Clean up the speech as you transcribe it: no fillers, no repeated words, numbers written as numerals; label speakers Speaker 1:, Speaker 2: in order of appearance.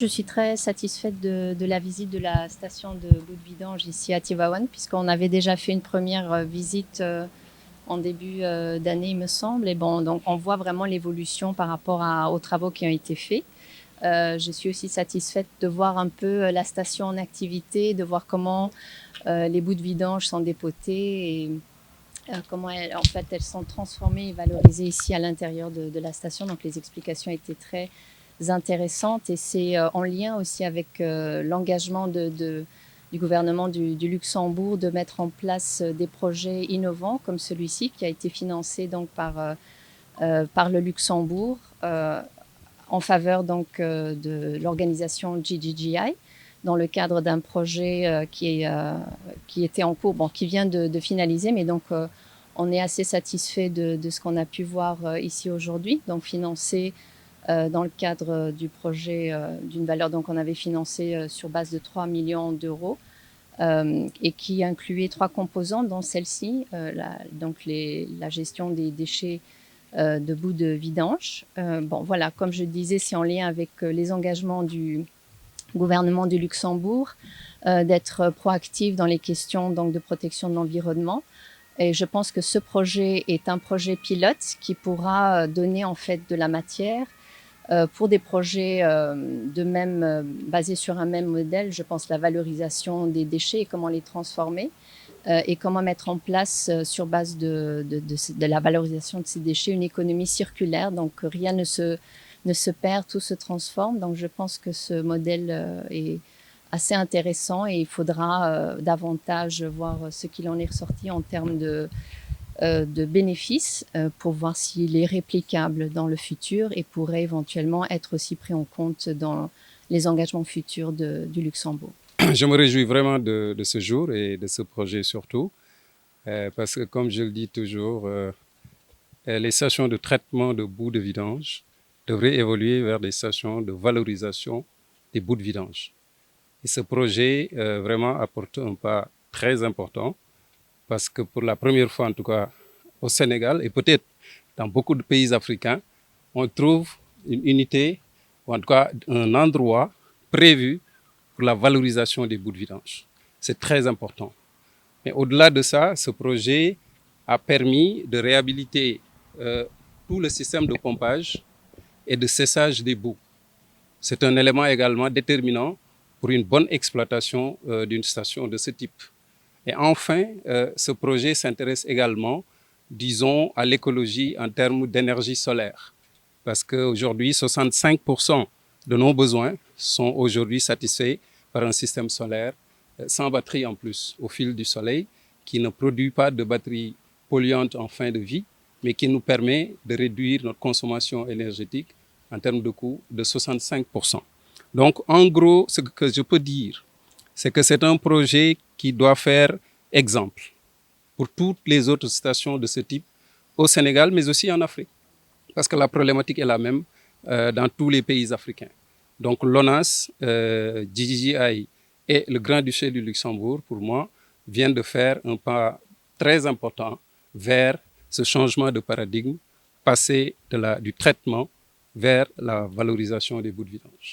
Speaker 1: Je suis très satisfaite de la visite de la station de bout de vidange ici à Tivaouane, puisqu'on avait déjà fait une première visite en début d'année, il me semble. Et bon, donc on voit vraiment l'évolution par rapport aux travaux qui ont été faits. Je suis aussi satisfaite de voir un peu la station en activité, de voir comment les bouts de vidange sont dépotés et comment en fait, elles sont transformées et valorisées ici à l'intérieur de la station. Donc les explications étaient très intéressantes et c'est en lien aussi avec l'engagement du gouvernement du Luxembourg de mettre en place des projets innovants comme celui-ci qui a été financé donc par le Luxembourg en faveur donc de l'organisation GGGI dans le cadre d'un projet qui était en cours, bon, qui vient de finaliser, mais donc on est assez satisfait de ce qu'on a pu voir ici aujourd'hui, donc financé dans le cadre du projet d'une valeur donc on avait financé sur base de 3 millions d'euros et qui incluait 3 composantes, dont celle-ci, donc la gestion des déchets de bouts de vidange. Bon, voilà, comme je disais, c'est en lien avec les engagements du gouvernement du Luxembourg d'être proactif dans les questions donc, de protection de l'environnement. Et je pense que ce projet est un projet pilote qui pourra donner en fait de la matière pour des projets basés sur un même modèle. Je pense la valorisation des déchets et comment les transformer et comment mettre en place, sur base de la valorisation de ces déchets, une économie circulaire. Donc rien ne se perd, tout se transforme. Donc je pense que ce modèle est assez intéressant et il faudra davantage voir ce qu'il en est ressorti en termes de bénéfices pour voir s'il est réplicable dans le futur et pourrait éventuellement être aussi pris en compte dans les engagements futurs du Luxembourg.
Speaker 2: Je me réjouis vraiment de ce jour et de ce projet surtout, parce que comme je le dis toujours, les stations de traitement de bouts de vidange devraient évoluer vers des stations de valorisation des bouts de vidange. Et ce projet vraiment apporte un pas très important, parce que pour la première fois en tout cas au Sénégal et peut-être dans beaucoup de pays africains, on trouve une unité, ou en tout cas un endroit prévu pour la valorisation des bouts de vidange. C'est très important. Mais au-delà de ça, ce projet a permis de réhabiliter tout le système de pompage et de séchage des boues. C'est un élément également déterminant pour une bonne exploitation d'une station de ce type. Et enfin, ce projet s'intéresse également, disons, à l'écologie en termes d'énergie solaire. Parce qu'aujourd'hui, 65% de nos besoins sont aujourd'hui satisfaits par un système solaire sans batterie en plus, au fil du soleil, qui ne produit pas de batterie polluante en fin de vie, mais qui nous permet de réduire notre consommation énergétique en termes de coût de 65%. Donc, en gros, ce que je peux dire, c'est que c'est un projet qui doit faire exemple pour toutes les autres stations de ce type au Sénégal, mais aussi en Afrique. Parce que la problématique est la même dans tous les pays africains. Donc l'ONAS, GGGI et le Grand-Duché du Luxembourg, pour moi, viennent de faire un pas très important vers ce changement de paradigme, passer du traitement vers la valorisation des bouts de vidange.